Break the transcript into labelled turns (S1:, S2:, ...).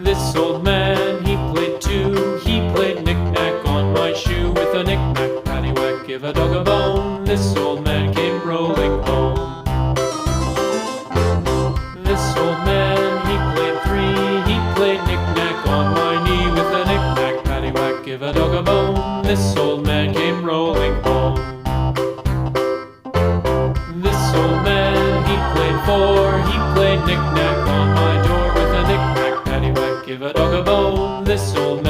S1: This old man, he played too. He played knick-knack on my shoe. With a knick-knack, paddywhack, give a dog a bone. This old man came rolling home. This old man, he played three. He played knick-knack on my knee. With a knick-knack, paddywhack, give a dog a bone. This old man came rolling home. This old man, he played four. He played knick-knack on my door. With a knick-knack, paddywhack, give a dog a bone. This old